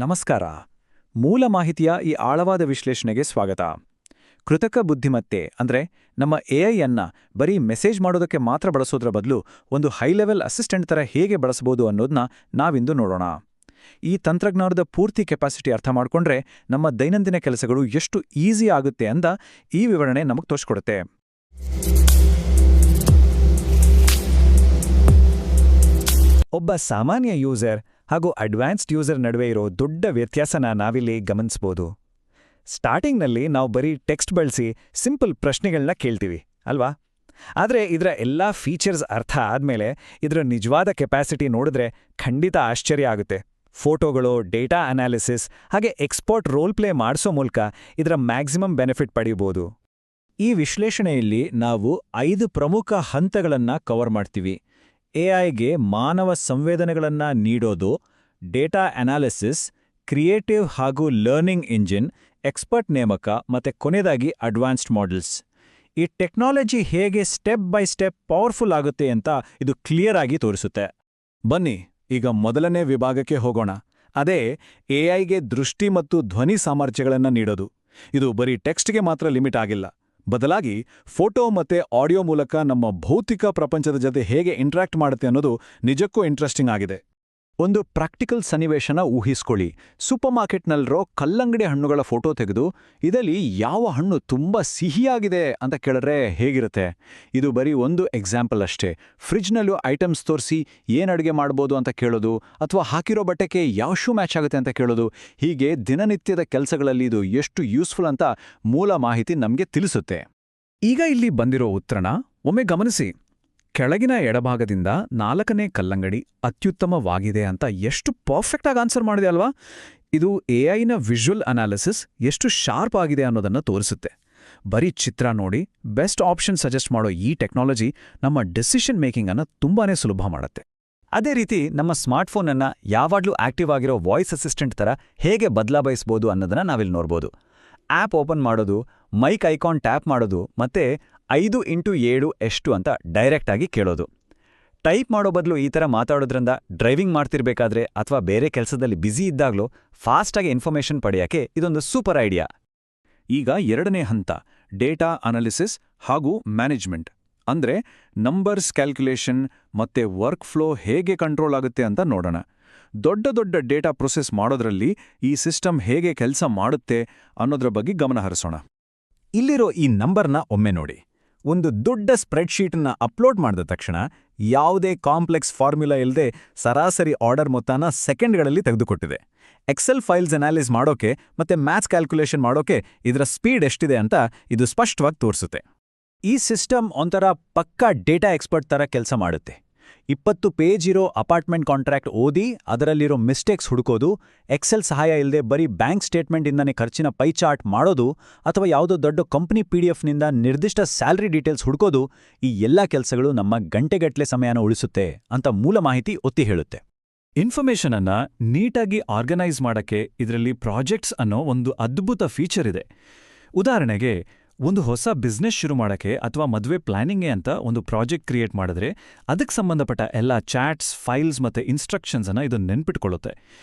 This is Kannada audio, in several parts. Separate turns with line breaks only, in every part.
ನಮಸ್ಕಾರ. ಮೂಲ ಮಾಹಿತಿಯ ಈ ಆಳವಾದ ವಿಶ್ಲೇಷಣೆಗೆ ಸ್ವಾಗತ. ಕೃತಕ ಬುದ್ಧಿಮತ್ತೆ ಅಂದ್ರೆ ನಮ್ಮ ಎಐಯನ್ನ ಬರೀ ಮೆಸೇಜ್ ಮಾಡೋದಕ್ಕೆ ಮಾತ್ರ ಬಳಸೋದ್ರ ಬದಲು ಒಂದು ಹೈ ಲೆವೆಲ್ ಅಸಿಸ್ಟೆಂಟ್ ಥರ ಹೇಗೆ ಬಳಸಬಹುದು ಅನ್ನೋದನ್ನ ನಾವಿಂದು ನೋಡೋಣ. ಈ ತಂತ್ರಜ್ಞಾನದ ಪೂರ್ತಿ ಕೆಪಾಸಿಟಿ ಅರ್ಥ ಮಾಡ್ಕೊಂಡ್ರೆ ನಮ್ಮ ದೈನಂದಿನ ಕೆಲಸಗಳು ಎಷ್ಟು ಈಸಿ ಆಗುತ್ತೆ ಅಂತ ಈ ವಿವರಣೆ ನಮಗೆ ತೋರಿಸ್ಕೊಡುತ್ತೆ. ಒಬ್ಬ ಸಾಮಾನ್ಯ ಯೂಸರ್ ಹಾಗೂ ಅಡ್ವಾನ್ಸ್ಡ್ ಯೂಸರ್ ನಡುವೆ ಇರೋ ದೊಡ್ಡ ವ್ಯತ್ಯಾಸನ ನಾವಿಲ್ಲಿ ಗಮನಿಸಬಹುದು. ಸ್ಟಾರ್ಟಿಂಗ್ನಲ್ಲಿ ನಾವು ಬರೀ ಟೆಕ್ಸ್ಟ್ ಬಳಸಿ ಸಿಂಪಲ್ ಪ್ರಶ್ನೆಗಳನ್ನ ಕೇಳ್ತೀವಿ ಅಲ್ವಾ? ಆದರೆ ಇದರ ಎಲ್ಲ ಫೀಚರ್ಸ್ ಅರ್ಥ ಆದಮೇಲೆ ಇದರ ನಿಜವಾದ ಕೆಪಾಸಿಟಿ ನೋಡಿದ್ರೆ ಖಂಡಿತ ಆಶ್ಚರ್ಯ ಆಗುತ್ತೆ. ಫೋಟೋಗಳು, ಡೇಟಾ ಅನಾಲಿಸಿಸ್ ಹಾಗೆ ಎಕ್ಸ್ಪರ್ಟ್ ರೋಲ್ ಪ್ಲೇ ಮಾಡಿಸೋ ಮೂಲಕ ಇದರ ಮ್ಯಾಕ್ಸಿಮಮ್ ಬೆನಿಫಿಟ್ ಪಡೆಯಬಹುದು. ಈ ವಿಶ್ಲೇಷಣೆಯಲ್ಲಿ ನಾವು 5 ಪ್ರಮುಖ ಹಂತಗಳನ್ನು ಕವರ್ ಮಾಡ್ತೀವಿ. ಎಐಗೆ ಮಾನವ ಸಂವೇದನೆಗಳನ್ನ ನೀಡೋದು, ಡೇಟಾ ಅನಾಲಿಸಿಸ್, ಕ್ರಿಯೇಟಿವ್ ಹಾಗೂ ಲರ್ನಿಂಗ್ ಇಂಜಿನ್, ಎಕ್ಸ್ಪರ್ಟ್ ನೇಮಕ ಮತ್ತೆ ಕೊನೆಯದಾಗಿ ಅಡ್ವಾನ್ಸ್ಡ್ ಮಾಡೆಲ್ಸ್. ಈ ಟೆಕ್ನಾಲಜಿ ಹೇಗೆ ಸ್ಟೆಪ್ ಬೈ ಸ್ಟೆಪ್ ಪವರ್ಫುಲ್ ಆಗುತ್ತೆ ಅಂತ ಇದು ಕ್ಲಿಯರ್ ಆಗಿ ತೋರಿಸುತ್ತೆ. ಬನ್ನಿ ಈಗ ಮೊದಲನೇ ವಿಭಾಗಕ್ಕೆ ಹೋಗೋಣ. ಅದೇ ಎಐಗೆ ದೃಷ್ಟಿ ಮತ್ತು ಧ್ವನಿ ಸಾಮರ್ಥ್ಯಗಳನ್ನು ನೀಡೋದು. ಇದು ಬರೀ ಟೆಕ್ಸ್ಟ್ಗೆ ಮಾತ್ರ ಲಿಮಿಟ್ ಆಗಿಲ್ಲ, ಬದಲಾಗಿ ಫೋಟೋ ಮತ್ತೆ ಆಡಿಯೋ ಮೂಲಕ ನಮ್ಮ ಭೌತಿಕ ಪ್ರಪಂಚದ ಜೊತೆ ಹೇಗೆ ಇಂಟ್ರಾಕ್ಟ್ ಮಾಡುತ್ತೆ ಅನ್ನೋದು ನಿಜಕ್ಕೂ ಇಂಟ್ರೆಸ್ಟಿಂಗ್ ಆಗಿದೆ. ಒಂದು ಪ್ರಾಕ್ಟಿಕಲ್ ಸನ್ನಿವೇಶನ ಊಹಿಸ್ಕೊಳ್ಳಿ. ಸೂಪರ್ ಮಾರ್ಕೆಟ್ನಲ್ಲಿರೋ ಕಲ್ಲಂಗಡಿ ಹಣ್ಣುಗಳ ಫೋಟೋ ತೆಗೆದು ಇದರಲ್ಲಿ ಯಾವ ಹಣ್ಣು ತುಂಬ ಸಿಹಿಯಾಗಿದೆ ಅಂತ ಕೇಳಿದ್ರೆ ಹೇಗಿರುತ್ತೆ? ಇದು ಬರೀ ಒಂದು ಎಕ್ಸಾಂಪಲ್ ಅಷ್ಟೇ. ಫ್ರಿಜ್ನಲ್ಲೂ ಐಟಮ್ಸ್ ತೋರಿಸಿ ಏನು ಅಡುಗೆ ಮಾಡ್ಬೋದು ಅಂತ ಕೇಳೋದು, ಅಥವಾ ಹಾಕಿರೋ ಬಟ್ಟೆಗೆ ಯಾವ ಶೂ ಮ್ಯಾಚ್ ಆಗುತ್ತೆ ಅಂತ ಕೇಳೋದು, ಹೀಗೆ ದಿನನಿತ್ಯದ ಕೆಲಸಗಳಲ್ಲಿ ಇದು ಎಷ್ಟು ಯೂಸ್ಫುಲ್ ಅಂತ ಮೂಲ ಮಾಹಿತಿ ನಮಗೆ ತಿಳಿಸುತ್ತೆ. ಈಗ ಇಲ್ಲಿ ಬಂದಿರೋ ಉತ್ತರನ ಒಮ್ಮೆ ಗಮನಿಸಿ. ಕೆಳಗಿನ ಎಡಭಾಗದಿಂದ 4ನೇ ಕಲ್ಲಂಗಡಿ ಅತ್ಯುತ್ತಮವಾಗಿದೆ ಅಂತ ಎಷ್ಟು ಪರ್ಫೆಕ್ಟ್ ಆಗಿ ಆನ್ಸರ್ ಮಾಡಿದೆ ಅಲ್ವಾ? ಇದು ಎಐನ ವಿಜುವಲ್ ಅನಾಲಿಸಿಸ್ ಎಷ್ಟು ಶಾರ್ಪ್ ಆಗಿದೆ ಅನ್ನೋದನ್ನು ತೋರಿಸುತ್ತೆ. ಬರೀ ಚಿತ್ರ ನೋಡಿ ಬೆಸ್ಟ್ ಆಪ್ಷನ್ ಸಜೆಸ್ಟ್ ಮಾಡೋ ಈ ಟೆಕ್ನಾಲಜಿ ನಮ್ಮ ಡಿಸಿಷನ್ ಮೇಕಿಂಗ್ ಅನ್ನು ತುಂಬಾನೇ ಸುಲಭ ಮಾಡುತ್ತೆ. ಅದೇ ರೀತಿ ನಮ್ಮ ಸ್ಮಾರ್ಟ್ಫೋನನ್ನು ಯಾವಾಗಲೂ ಆಕ್ಟಿವ್ ಆಗಿರೋ ವಾಯ್ಸ್ ಅಸಿಸ್ಟೆಂಟ್ ಥರ ಹೇಗೆ ಬದಲಾಯಿಸಬಹುದು ಅನ್ನೋದನ್ನ ನಾವಿಲ್ಲಿ ನೋಡ್ಬೋದು. ಆ್ಯಪ್ ಓಪನ್ ಮಾಡೋದು, ಮೈಕ್ ಐಕಾನ್ ಟ್ಯಾಪ್ ಮಾಡೋದು ಮತ್ತೆ 5x7 ಎಷ್ಟು ಅಂತ ಡೈರೆಕ್ಟ್ ಆಗಿ ಕೇಳೋದು. ಟೈಪ್ ಮಾಡೋ ಬದಲು ಈ ಥರ ಮಾತಾಡೋದ್ರಿಂದ ಡ್ರೈವಿಂಗ್ ಮಾಡ್ತಿರ್ಬೇಕಾದ್ರೆ ಅಥವಾ ಬೇರೆ ಕೆಲಸದಲ್ಲಿ ಬ್ಯುಸಿ ಇದ್ದಾಗಲೂ ಫಾಸ್ಟಾಗಿ ಇನ್ಫಾರ್ಮೇಷನ್ ಪಡೆಯೋಕ್ಕೆ ಇದೊಂದು ಸೂಪರ್ ಐಡಿಯಾ. ಈಗ ಎರಡನೇ ಹಂತ, ಡೇಟಾ ಅನಾಲಿಸಿಸ್ ಹಾಗೂ ಮ್ಯಾನೇಜ್ಮೆಂಟ್. ಅಂದ್ರೆ ನಂಬರ್ಸ್ ಕ್ಯಾಲ್ಕುಲೇಷನ್ ಮತ್ತೆ ವರ್ಕ್ ಫ್ಲೋ ಹೇಗೆ ಕಂಟ್ರೋಲ್ ಆಗುತ್ತೆ ಅಂತ ನೋಡೋಣ. ದೊಡ್ಡ ದೊಡ್ಡ ಡೇಟಾ ಪ್ರೊಸೆಸ್ ಮಾಡೋದ್ರಲ್ಲಿ ಈ ಸಿಸ್ಟಮ್ ಹೇಗೆ ಕೆಲಸ ಮಾಡುತ್ತೆ ಅನ್ನೋದ್ರ ಬಗ್ಗೆ ಗಮನ ಹರಿಸೋಣ. ಇಲ್ಲಿರೋ ಈ ನಂಬರ್ನ ಒಮ್ಮೆ ನೋಡಿ. ಒಂದು ದೊಡ್ಡ ಸ್ಪ್ರೆಡ್ಶೀಟನ್ನ ಅಪ್ಲೋಡ್ ಮಾಡಿದ ತಕ್ಷಣ ಯಾವುದೇ ಕಾಂಪ್ಲೆಕ್ಸ್ ಫಾರ್ಮ್ಯುಲಾ ಇಲ್ಲದೆ ಸರಾಸರಿ ಆರ್ಡರ್ ಮೊತ್ತನ ಸೆಕೆಂಡ್ಗಳಲ್ಲಿ ತೆಗೆದುಕೊಟ್ಟಿದೆ. ಎಕ್ಸೆಲ್ ಫೈಲ್ಸ್ ಅನಾಲಿಸ್ ಮಾಡೋಕೆ ಮತ್ತೆ ಮ್ಯಾಥ್ಸ್ ಕ್ಯಾಲ್ಕುಲೇಷನ್ ಮಾಡೋಕೆ ಇದರ ಸ್ಪೀಡ್ ಎಷ್ಟಿದೆ ಅಂತ ಇದು ಸ್ಪಷ್ಟವಾಗಿ ತೋರಿಸುತ್ತೆ. ಈ ಸಿಸ್ಟಮ್ ಒಂಥರ ಪಕ್ಕಾ ಡೇಟಾ ಎಕ್ಸ್ಪರ್ಟ್ ಥರ ಕೆಲಸ ಮಾಡುತ್ತೆ. 20 ಪೇಜ್ ಇರೋ ಅಪಾರ್ಟ್ಮೆಂಟ್ ಕಾಂಟ್ರಾಕ್ಟ್ ಓದಿ ಅದರಲ್ಲಿರೋ ಮಿಸ್ಟೇಕ್ಸ್ ಹುಡುಕೋದು, ಎಕ್ಸೆಲ್ ಸಹಾಯ ಇಲ್ಲದೆ ಬರೀ ಬ್ಯಾಂಕ್ ಸ್ಟೇಟ್ಮೆಂಟಿಂದನೇ ಖರ್ಚಿನ ಪೈ ಚಾರ್ಟ್ ಮಾಡೋದು, ಅಥವಾ ಯಾವುದೋ ದೊಡ್ಡ ಕಂಪನಿ PDF-ನಿಂದ ನಿರ್ದಿಷ್ಟ ಸ್ಯಾಲರಿ ಡೀಟೇಲ್ಸ್ ಹುಡುಕೋದು, ಈ ಎಲ್ಲ ಕೆಲಸಗಳು ನಮ್ಮ ಗಂಟೆಗಟ್ಟಲೆ ಸಮಯನ ಉಳಿಸುತ್ತೆ ಅಂತ ಮೂಲ ಮಾಹಿತಿ ಒತ್ತಿ ಹೇಳುತ್ತೆ. ಇನ್ಫಾರ್ಮೇಷನ್ ಅನ್ನ ನೀಟಾಗಿ ಆರ್ಗನೈಸ್ ಮಾಡಕ್ಕೆ ಇದರಲ್ಲಿ ಪ್ರಾಜೆಕ್ಟ್ಸ್ ಅನ್ನೋ ಒಂದು ಅದ್ಭುತ ಫೀಚರ್ ಇದೆ. ಉದಾಹರಣೆಗೆ, ಒಂದು ಹೊಸ ಬಿಸ್ನೆಸ್ ಶುರು ಮಾಡಕ್ಕೆ ಅಥವಾ ಮದುವೆ ಪ್ಲಾನಿಂಗ್ಗೆ ಅಂತ ಒಂದು ಪ್ರಾಜೆಕ್ಟ್ ಕ್ರಿಯೇಟ್ ಮಾಡಿದ್ರೆ ಅದಕ್ಕೆ ಸಂಬಂಧಪಟ್ಟ ಎಲ್ಲ ಚಾಟ್ಸ್, ಫೈಲ್ಸ್ ಮತ್ತೆ ಇನ್ಸ್ಟ್ರಕ್ಷನ್ಸ್ ಅನ್ನ ಇದು ನೆನ್ಪಿಟ್ಕೊಳ್ಳುತ್ತೆ.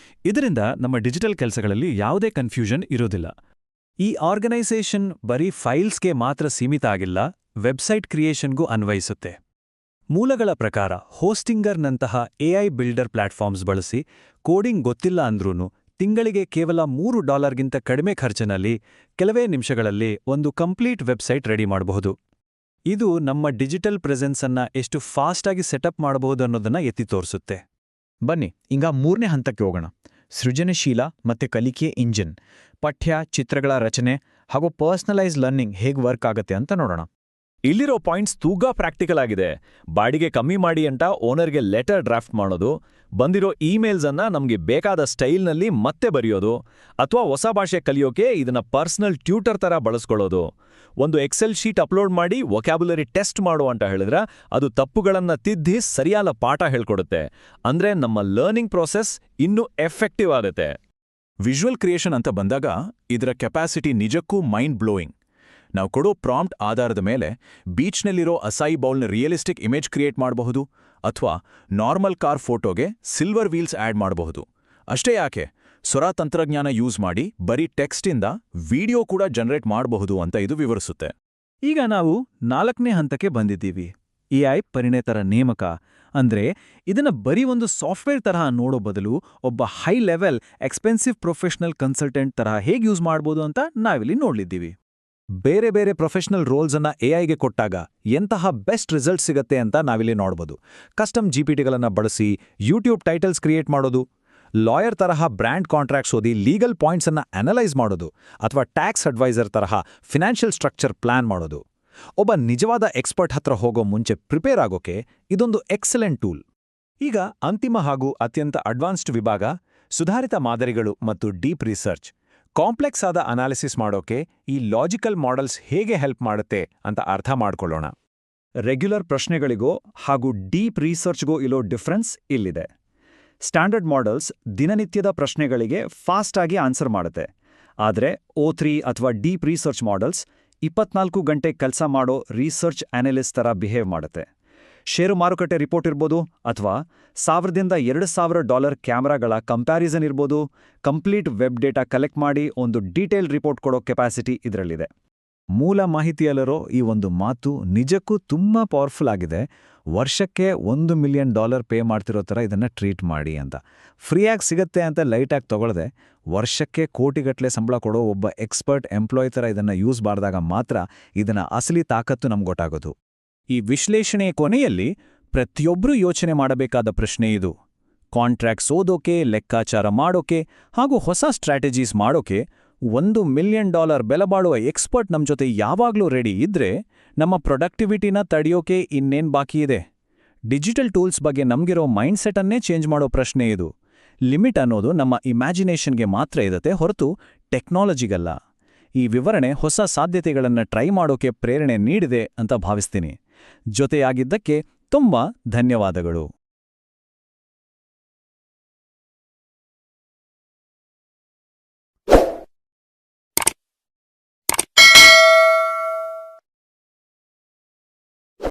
ಇದರಿಂದ ನಮ್ಮ ಡಿಜಿಟಲ್ ಕೆಲಸಗಳಲ್ಲಿ ಯಾವುದೇ ಕನ್ಫ್ಯೂಷನ್ ಇರೋದಿಲ್ಲ. ಈ ಆರ್ಗನೈಸೇಷನ್ ಬರೀ ಫೈಲ್ಸ್ಗೆ ಮಾತ್ರ ಸೀಮಿತ ಆಗಿಲ್ಲ, ವೆಬ್ಸೈಟ್ ಕ್ರಿಯೇಷನ್ಗೂ ಅನ್ವಯಿಸುತ್ತೆ. ಮೂಲಗಳ ಪ್ರಕಾರ ಹೋಸ್ಟಿಂಗರ್ನಂತಹ ಎಐ ಬಿಲ್ಡರ್ ಪ್ಲಾಟ್ಫಾರ್ಮ್ಸ್ ಬಳಸಿ ಕೋಡಿಂಗ್ ಗೊತ್ತಿಲ್ಲ ಅಂದ್ರೂ ತಿಂಗಳಿಗೆ ಕೇವಲ $3ಗಿಂತ ಕಡಿಮೆ ಖರ್ಚಿನಲ್ಲಿ ಕೆಲವೇ ನಿಮಿಷಗಳಲ್ಲಿ ಒಂದು ಕಂಪ್ಲೀಟ್ ವೆಬ್ಸೈಟ್ ರೆಡಿ ಮಾಡಬಹುದು. ಇದು ನಮ್ಮ ಡಿಜಿಟಲ್ ಪ್ರೆಸೆನ್ಸ್ ಅನ್ನ ಎಷ್ಟು ಫಾಸ್ಟಾಗಿ ಸೆಟಪ್ ಮಾಡಬಹುದು ಅನ್ನೋದನ್ನ ಎತ್ತಿ ತೋರಿಸುತ್ತೆ. ಬನ್ನಿ ಈಗ 3ನೇ ಹಂತಕ್ಕೆ ಹೋಗೋಣ. ಸೃಜನಶೀಲ ಮತ್ತೆ ಕಲಿಕೆ ಇಂಜಿನ್. ಪಠ್ಯ, ಚಿತ್ರಗಳ ರಚನೆ ಹಾಗೂ ಪರ್ಸನಲೈಸ್ ಲರ್ನಿಂಗ್ ಹೇಗೆ ವರ್ಕ್ ಆಗುತ್ತೆ ಅಂತ ನೋಡೋಣ. ಇಲ್ಲಿರೋ ಪಾಯಿಂಟ್ಸ್ ತೂಗ ಪ್ರಾಕ್ಟಿಕಲ್ ಆಗಿದೆ. ಬಾಡಿಗೆ ಕಮ್ಮಿ ಮಾಡಿ ಅಂತ ಓನರ್ಗೆ ಲೆಟರ್ ಡ್ರಾಫ್ಟ್ ಮಾಡೋದು, ಬಂದಿರೋ ಇಮೇಲ್ಸ್ ಅನ್ನ ನಮಗೆ ಬೇಕಾದ ಸ್ಟೈಲ್ನಲ್ಲಿ ಮತ್ತೆ ಬರೆಯೋದು, ಅಥವಾ ಹೊಸ ಭಾಷೆ ಕಲಿಯೋಕೆ ಇದನ್ನ ಪರ್ಸನಲ್ ಟ್ಯೂಟರ್ ತರ ಬಳಸ್ಕೊಳ್ಳೋದು. ಒಂದು ಎಕ್ಸೆಲ್ ಶೀಟ್ ಅಪ್ಲೋಡ್ ಮಾಡಿ ವೊಕ್ಯಾಬ್ಯುಲರಿ ಟೆಸ್ಟ್ ಮಾಡು ಅಂತ ಹೇಳಿದ್ರೆ ಅದು ತಪ್ಪುಗಳನ್ನ ತಿದ್ದಿ ಸರಿಯಾದ ಪಾಠ ಹೇಳ್ಕೊಡುತ್ತೆ. ಅಂದ್ರೆ ನಮ್ಮ ಲರ್ನಿಂಗ್ ಪ್ರೋಸೆಸ್ ಇನ್ನೂ ಎಫೆಕ್ಟಿವ್ ಆಗುತ್ತೆ. ವಿಜುವಲ್ ಕ್ರಿಯೇಷನ್ ಅಂತ ಬಂದಾಗ ಇದರ ಕೆಪಾಸಿಟಿ ನಿಜಕ್ಕೂ ಮೈಂಡ್ ಬ್ಲೋಯಿಂಗ್. ನಾವು ಕೊಡೋ ಪ್ರಾಂಪ್ಟ್ ಆಧಾರದ ಮೇಲೆ ಬೀಚ್ನಲ್ಲಿರೋ ಅಸಾಯಿ ಬೌಲ್ನ ರಿಯಲಿಸ್ಟಿಕ್ ಇಮೇಜ್ ಕ್ರಿಯೇಟ್ ಮಾಡಬಹುದು, ಅಥವಾ ನಾರ್ಮಲ್ ಕಾರ್ ಫೋಟೋಗೆ ಸಿಲ್ವರ್ ವೀಲ್ಸ್ ಆಡ್ ಮಾಡಬಹುದು. ಅಷ್ಟೇ ಯಾಕೆ,
ಸ್ವರ ತಂತ್ರಜ್ಞಾನ ಯೂಸ್ ಮಾಡಿ ಬರೀ ಟೆಕ್ಸ್ಟಿಂದ ವಿಡಿಯೋ ಕೂಡ ಜನರೇಟ್ ಮಾಡಬಹುದು ಅಂತ ಇದು ವಿವರಿಸುತ್ತೆ.
ಈಗ ನಾವು 4ನೇ ಹಂತಕ್ಕೆ ಬಂದಿದ್ದೀವಿ, AI ಪರಿಣತರ ನೇಮಕ. ಅಂದ್ರೆ ಇದನ್ನ ಬರೀ ಒಂದು ಸಾಫ್ಟ್ವೇರ್ ತರಹ ನೋಡೋ ಬದಲು ಒಬ್ಬ high level expensive professional consultant ತರಹ ಹೇಗೆ ಯೂಸ್ ಮಾಡ್ಬೋದು ಅಂತ ನಾವಿಲ್ಲಿ ನೋಡ್ಲಿದ್ದೀವಿ. ಬೇರೆ ಬೇರೆ ಪ್ರೊಫೆಷನಲ್ ರೋಲ್ಸ್ ಅನ್ನ ಎಐಗೆ ಕೊಟ್ಟಾಗ ಎಂತಹ ಬೆಸ್ಟ್ ರಿಸಲ್ಟ್ ಸಿಗತ್ತೆ ಅಂತ ನಾವಿಲ್ಲಿ ನೋಡ್ಬೋದು. ಕಸ್ಟಮ್ ಜಿಪಿಟಿಗಳನ್ನ ಬಳಸಿ ಯೂಟ್ಯೂಬ್ ಟೈಟಲ್ಸ್ ಕ್ರಿಯೇಟ್ ಮಾಡೋದು, ಲಾಯರ್ ತರಹ ಬ್ರ್ಯಾಂಡ್ ಕಾಂಟ್ರಾಕ್ಟ್ಸ್ ಓದಿ ಲೀಗಲ್ ಪಾಯಿಂಟ್ಸ್ ಅನ್ನ ಅನಲೈಸ್ ಮಾಡೋದು, ಅಥವಾ ಟ್ಯಾಕ್ಸ್ ಅಡ್ವೈಸರ್ ತರಹ ಫಿನಾನ್ಷಿಯಲ್ ಸ್ಟ್ರಕ್ಚರ್ ಪ್ಲಾನ್ ಮಾಡೋದು. ಒಬ್ಬ ನಿಜವಾದ ಎಕ್ಸ್ಪರ್ಟ್ ಹತ್ರ ಹೋಗೋ ಮುಂಚೆ ಪ್ರಿಪೇರ್ ಆಗೋಕೆ ಇದೊಂದು ಎಕ್ಸಲೆಂಟ್ ಟೂಲ್. ಈಗ ಅಂತಿಮ ಹಾಗೂ ಅತ್ಯಂತ ಅಡ್ವಾನ್ಸ್ಡ್ ವಿಭಾಗ, ಸುಧಾರಿತ ಮಾದರಿಗಳು ಮತ್ತು ಡೀಪ್ ರಿಸರ್ಚ್. ಕಾಂಪ್ಲೆಕ್ಸ್ ಆದ ಅನಾಲಿಸಿಸ್ ಮಾಡೋಕೆ ಈ ಲಾಜಿಕಲ್ ಮಾಡೆಲ್ಸ್ ಹೇಗೆ ಹೆಲ್ಪ್ ಮಾಡುತ್ತೆ ಅಂತ ಅರ್ಥ ಮಾಡ್ಕೊಳ್ಳೋಣ. ರೆಗ್ಯುಲರ್ ಪ್ರಶ್ನೆಗಳಿಗೋ ಹಾಗೂ ಡೀಪ್ ರಿಸರ್ಚ್ಗೋ ಇರೋ ಡಿಫ್ರೆನ್ಸ್ ಇಲ್ಲಿದೆ. ಸ್ಟ್ಯಾಂಡರ್ಡ್ ಮಾಡೆಲ್ಸ್ ದಿನನಿತ್ಯದ ಪ್ರಶ್ನೆಗಳಿಗೆ ಫಾಸ್ಟ್ ಆಗಿ ಆನ್ಸರ್ ಮಾಡುತ್ತೆ. ಆದರೆ O3 ಅಥವಾ ಡೀಪ್ ರಿಸರ್ಚ್ ಮಾಡೆಲ್ಸ್ 24 ಗಂಟೆ ಕೆಲಸ ಮಾಡೋ ರಿಸರ್ಚ್ ಅನಲಿಸ್ಟ್ ತರ ಬಿಹೇವ್ ಮಾಡುತ್ತೆ. ಷೇರು ಮಾರುಕಟ್ಟೆ ರಿಪೋರ್ಟ್ ಇರ್ಬೋದು, ಅಥವಾ $1,000-2,000 ಕ್ಯಾಮ್ರಾಗಳ ಕಂಪ್ಯಾರಿಸನ್ ಇರ್ಬೋದು, ಕಂಪ್ಲೀಟ್ ವೆಬ್ ಡೇಟಾ ಕಲೆಕ್ಟ್ ಮಾಡಿ ಒಂದು ಡೀಟೇಲ್ ರಿಪೋರ್ಟ್ ಕೊಡೋ ಕೆಪಾಸಿಟಿ ಇದರಲ್ಲಿದೆ. ಮೂಲ ಮಾಹಿತಿಯಲ್ಲಿರೋ ಈ ಒಂದು ಮಾತು ನಿಜಕ್ಕೂ ತುಂಬಾ ಪವರ್ಫುಲ್ ಆಗಿದೆ. ವರ್ಷಕ್ಕೆ $1 ಮಿಲಿಯನ್ ಪೇ ಮಾಡ್ತಿರೋ ಥರ ಇದನ್ನ ಟ್ರೀಟ್ ಮಾಡಿ ಅಂತ. ಫ್ರೀಯಾಗಿ ಸಿಗತ್ತೆ ಅಂತ ಲೈಟಾಗಿ ತಗೊಳ್ಳದೆ ವರ್ಷಕ್ಕೆ ಕೋಟಿಗಟ್ಟಲೆ ಸಂಬಳ ಕೊಡೋ ಒಬ್ಬ ಎಕ್ಸ್ಪರ್ಟ್ ಎಂಪ್ಲಾಯ್ ಥರ ಇದನ್ನ ಯೂಸ್ ಮಾಡಿದಾಗ ಮಾತ್ರ ಇದನ್ನ ಅಸಲಿ ತಾಕತ್ತು ನಮ್ಗೆ ಗೊತ್ತಾಗೋದು. ಈ ವಿಶ್ಲೇಷಣೆಯ ಕೊನೆಯಲ್ಲಿ ಪ್ರತಿಯೊಬ್ಬರೂ ಯೋಚನೆ ಮಾಡಬೇಕಾದ ಪ್ರಶ್ನೆ ಇದು. ಕಾಂಟ್ರಾಕ್ಟ್ಸ್ ಓದೋಕೆ, ಲೆಕ್ಕಾಚಾರ ಮಾಡೋಕೆ ಹಾಗೂ ಹೊಸ ಸ್ಟ್ರಾಟಜೀಸ್ ಮಾಡೋಕೆ $1 ಮಿಲಿಯನ್ ಬೆಲೆ ಬಾಳುವ ಎಕ್ಸ್ಪರ್ಟ್ ನಮ್ಮ ಜೊತೆ ಯಾವಾಗ್ಲೂ ರೆಡಿ ಇದ್ರೆ ನಮ್ಮ ಪ್ರೊಡಕ್ಟಿವಿಟಿನ ತಡೆಯೋಕೆ ಇನ್ನೇನ್ ಬಾಕಿ ಇದೆ? ಡಿಜಿಟಲ್ ಟೂಲ್ಸ್ ಬಗ್ಗೆ ನಮ್ಗಿರೋ ಮೈಂಡ್ಸೆಟ್ ಅನ್ನೇ ಚೇಂಜ್ ಮಾಡೋ ಪ್ರಶ್ನೆ ಇದು. ಲಿಮಿಟ್ ಅನ್ನೋದು ನಮ್ಮ ಇಮ್ಯಾಜಿನೇಷನ್ಗೆ ಮಾತ್ರ ಇರುತ್ತೆ, ಹೊರತು ಟೆಕ್ನಾಲಜಿಗಲ್ಲ. ಈ ವಿವರಣೆ ಹೊಸ ಸಾಧ್ಯತೆಗಳನ್ನ ಟ್ರೈ ಮಾಡೋಕೆ ಪ್ರೇರಣೆ ನೀಡಿದೆ ಅಂತ ಭಾವಿಸ್ತೀನಿ. ಜೊತೆಯಾಗಿದ್ದಕ್ಕೆ ತುಂಬಾ ಧನ್ಯವಾದಗಳು.